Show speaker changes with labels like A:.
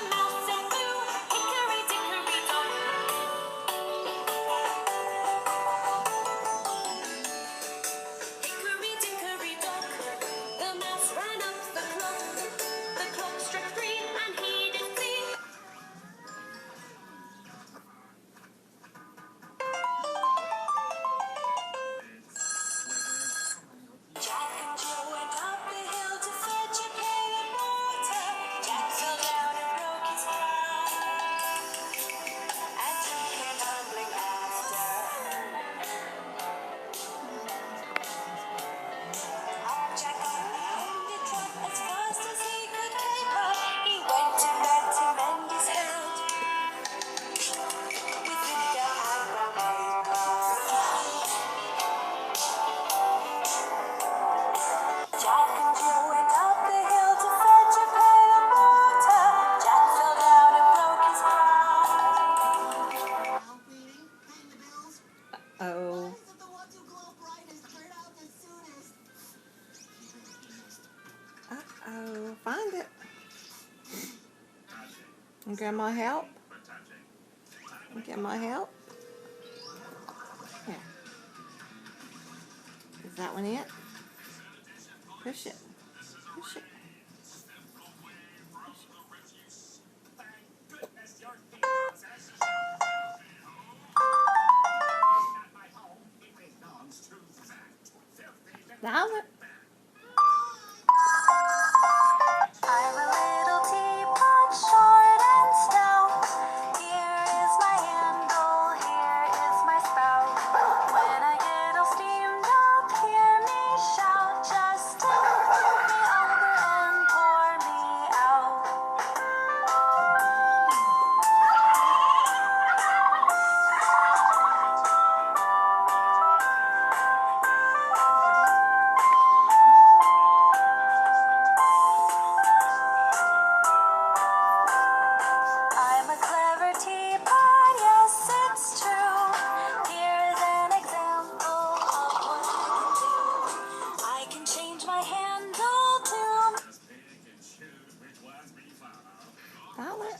A: mouse said moo, hickory dickory dock. Hickory dickory dock, the mouse ran up the clock struck 3 and he did flee. Jack and Jill went up the hill to fetch a pail of water. Jack fell down and broke his crown, and Jill came tumbling after. Up Jack on the trot as fast as he could caper. He went to bed to mend his hat with vinegar and brown paper. Jack and Jill went up the hill to fetch a pail of water. Jack fell down and broke his crown.
B: Oh. Uh-oh. Find it. And Grandma help? Grandma help? Here. Is that one it? Push it. Push it. Violet.
A: I'm a little teapot, short and stout. Here is my handle, here is my spout. When I get all steamed up, hear me shout. Just tip me over and pour me out. I'm a clever teapot, yes, it's true. Here's an example of what I can change my handle to.
B: Violet.